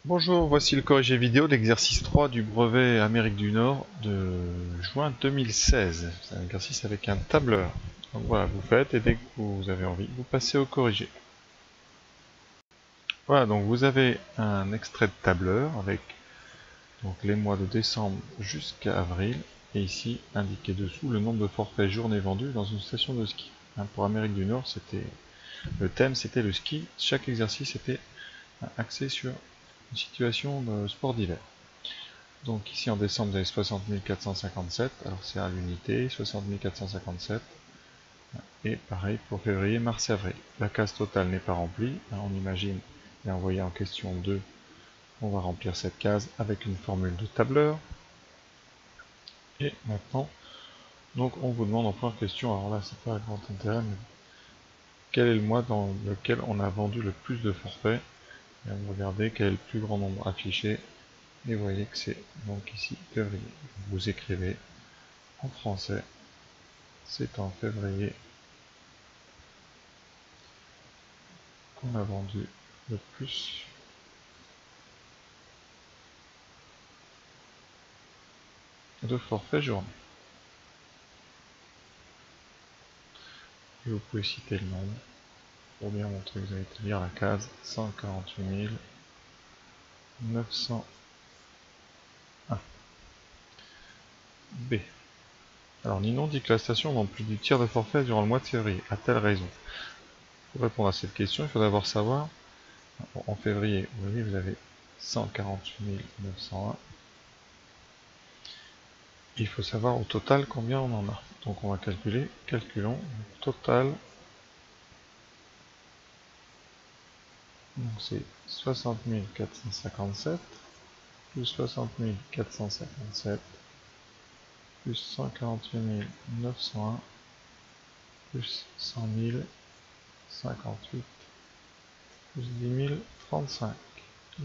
Bonjour, voici le corrigé vidéo de l'exercice 3 du brevet Amérique du Nord de juin 2016. C'est un exercice avec un tableur. Donc voilà, vous faites et dès que vous avez envie, vous passez au corrigé. Voilà, donc vous avez un extrait de tableur avec donc, les mois de décembre jusqu'à avril. Et ici, indiqué dessous, le nombre de forfaits journées vendus dans une station de ski. Pour Amérique du Nord, le thème c'était le ski. Chaque exercice était axé sur une situation de sport d'hiver. Donc ici en décembre, vous avez 60 457, alors c'est à l'unité, 60 457. Et pareil pour février, mars et avril. La case totale n'est pas remplie, on imagine, et envoyé en question 2, on va remplir cette case avec une formule de tableur. Et maintenant, donc on vous demande en première question, alors là c'est pas un grand intérêt, mais quel est le mois dans lequel on a vendu le plus de forfaits? Et vous regardez quel est le plus grand nombre affiché, et vous voyez que c'est donc ici février. Vous écrivez en français, c'est en février qu'on a vendu le plus de forfaits journée. Et vous pouvez citer le nombre pour bien montrer que vous avez établir la case 148 901. B. Alors Ninon dit que la station vend plus du tiers de forfaits durant le mois de février. A-t-elle raison? Pour répondre à cette question, il faut d'abord savoir, en février, vous voyez, vous avez 148 901. Il faut savoir au total combien on en a. Donc on va calculer, calculons, total. Donc c'est 60 457 plus 60 457 plus 148 901 plus 100 058 plus 10 035.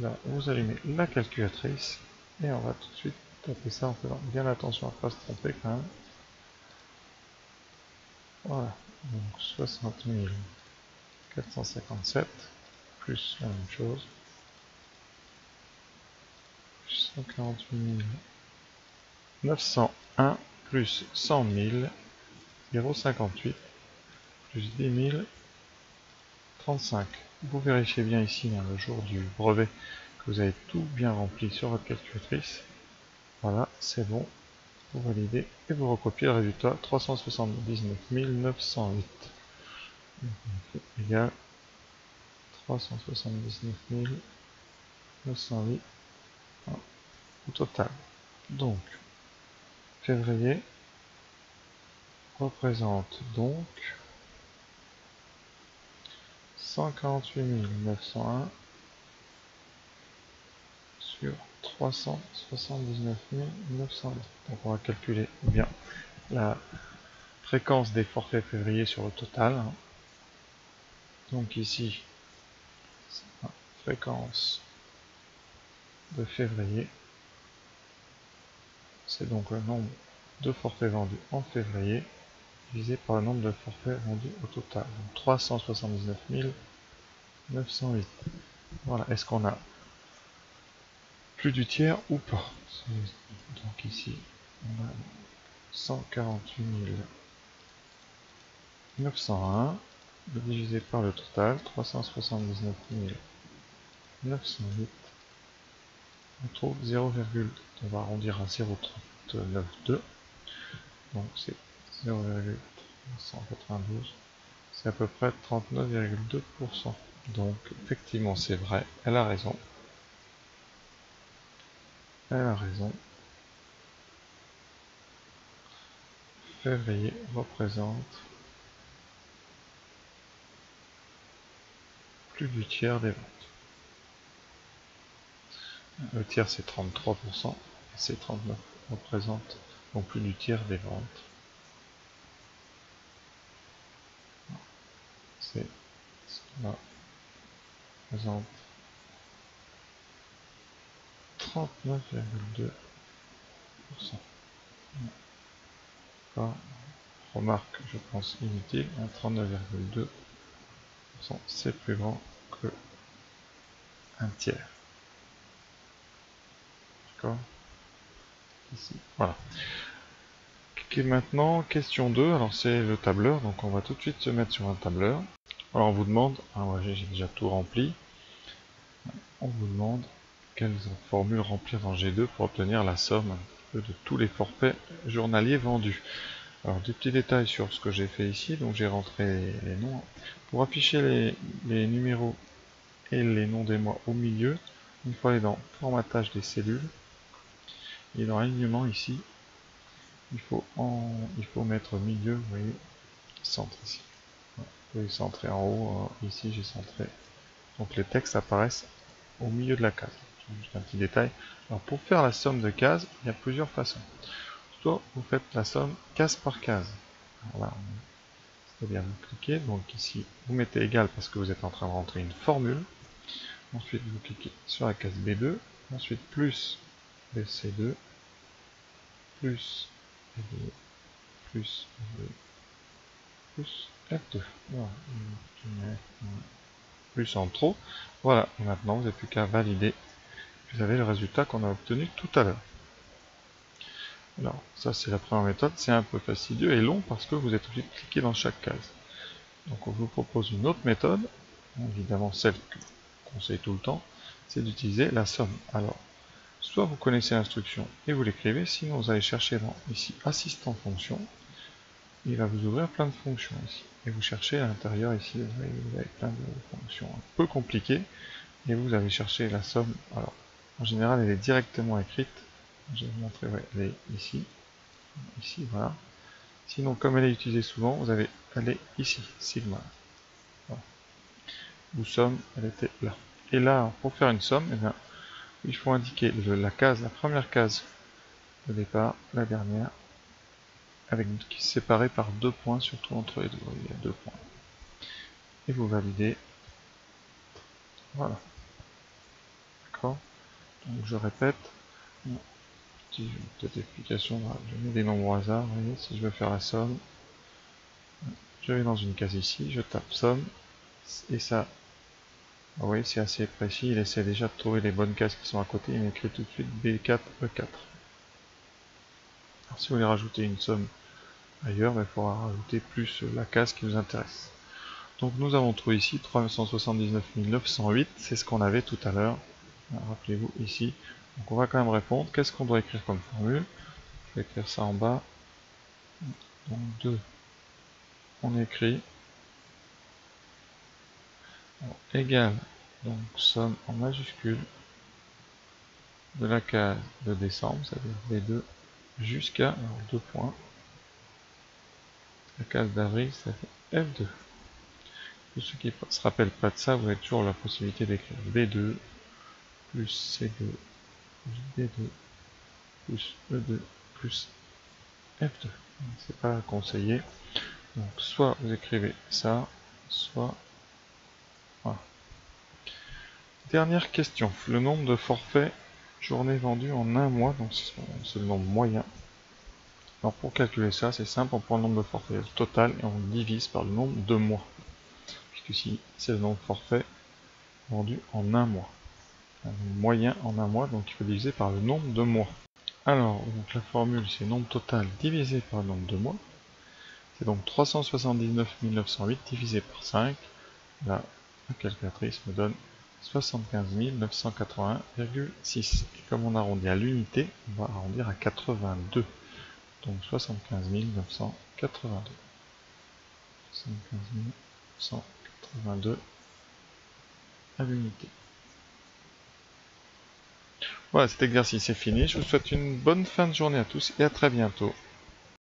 Là, vous allumez la calculatrice et on va tout de suite taper ça en faisant bien attention à ne pas se tromper quand même. Voilà, donc 60 457 plus la même chose, plus 148 901 plus 100 058 plus 10 035. Vous vérifiez bien ici, le jour du brevet, que vous avez tout bien rempli sur votre calculatrice. Voilà, c'est bon. Vous validez et vous recopiez le résultat 379 908 égale 379 908 au total. Donc, février représente donc 148 901 sur 379 908. Donc on va calculer bien la fréquence des forfaits février sur le total. Donc ici, fréquence de février, c'est donc le nombre de forfaits vendus en février divisé par le nombre de forfaits vendus au total. Donc 379 908. Voilà, est-ce qu'on a plus du tiers ou pas? Donc ici, on a 148 901 divisé par le total, 379 908. On trouve 0, on va arrondir à 0,392. Donc c'est 0,192. C'est à peu près 39,2%. Donc effectivement c'est vrai, elle a raison. Elle a raison. Février représente plus du tiers des ventes. Le tiers c'est 33%, et c'est 39 représente donc plus du tiers des ventes. C'est cela représente 39,2%. Remarque, je pense inutile, 39,2%, c'est plus grand que un tiers. D'accord. Ici, voilà. Ok, maintenant, question 2, alors c'est le tableur, donc on va tout de suite se mettre sur un tableur. Alors on vous demande, j'ai déjà tout rempli, on vous demande quelles formules remplir dans G2 pour obtenir la somme de tous les forfaits journaliers vendus. Alors des petits détails sur ce que j'ai fait ici, donc j'ai rentré les noms. Pour afficher les numéros et les noms des mois au milieu, il faut aller dans formatage des cellules, et dans alignement ici, il faut mettre milieu, vous voyez, centre ici. Voilà. Vous pouvez centrer en haut, ici j'ai centré. Donc les textes apparaissent au milieu de la case. Juste un petit détail. Alors pour faire la somme de cases, il y a plusieurs façons. Soit vous faites la somme case par case. Voilà. C'est-à-dire vous cliquez, donc ici vous mettez égal parce que vous êtes en train de rentrer une formule. Ensuite vous cliquez sur la case B2, ensuite plus BC2, plus F2, plus F2, plus F2. Voilà. Plus en trop. Voilà, et maintenant vous n'avez plus qu'à valider. Vous avez le résultat qu'on a obtenu tout à l'heure. Alors, ça c'est la première méthode, c'est un peu fastidieux et long parce que vous êtes obligé de cliquer dans chaque case. Donc on vous propose une autre méthode, évidemment celle qu'on conseille tout le temps, c'est d'utiliser la somme. Alors, soit vous connaissez l'instruction et vous l'écrivez, sinon vous allez chercher dans ici assistant fonction, il va vous ouvrir plein de fonctions ici. Et vous cherchez à l'intérieur ici, vous avez plein de fonctions un peu compliquées, et vous allez chercher la somme. Alors, en général elle est directement écrite. Je vais vous montrer, elle est ici, voilà. Sinon, comme elle est utilisée souvent, elle est ici, sigma. Voilà. Ou somme, elle était là. Et là, pour faire une somme, eh bien, il faut indiquer la première case de départ, la dernière, qui est séparée par 2 points, surtout entre les deux. Il y a 2 points. Et vous validez. Voilà. D'accord. Donc je répète. Petite explication, je mets des nombres au hasard, vous voyez, si je veux faire la somme, je vais dans une case ici, je tape somme, et ça, vous voyez, c'est assez précis, il essaie déjà de trouver les bonnes cases qui sont à côté, il m'écrit tout de suite B4, E4. Alors si vous voulez rajouter une somme ailleurs, il faudra rajouter plus la case qui nous intéresse. Donc nous avons trouvé ici 379 908, c'est ce qu'on avait tout à l'heure, rappelez-vous ici. Donc on va quand même répondre, qu'est-ce qu'on doit écrire comme formule? Je vais écrire ça en bas. Donc 2, on écrit égal, donc somme en majuscule de la case de décembre, c'est-à-dire B2, jusqu'à 2 points, la case d'avril, ça fait F2. Pour ceux qui ne se rappellent pas de ça, vous avez toujours la possibilité d'écrire B2, plus C2, plus B2, plus E2, plus F2. C'est pas conseillé. Donc soit vous écrivez ça, soit... Voilà. Dernière question, le nombre de forfaits journées vendues en un mois, donc c'est le nombre moyen. Alors pour calculer ça, c'est simple, on prend le nombre de forfaits total et on divise par le nombre de mois. Puisque ici, c'est le nombre de forfaits vendus en un mois. Un nombre moyen en un mois, donc il faut diviser par le nombre de mois. Alors, donc la formule, c'est nombre total divisé par le nombre de mois. C'est donc 379 908 divisé par 5. Là, la calculatrice me donne 75 981,6. Et comme on arrondit à l'unité, on va arrondir à 82. Donc 75 982. 75 982 à l'unité. Voilà, cet exercice est fini. Je vous souhaite une bonne fin de journée à tous et à très bientôt.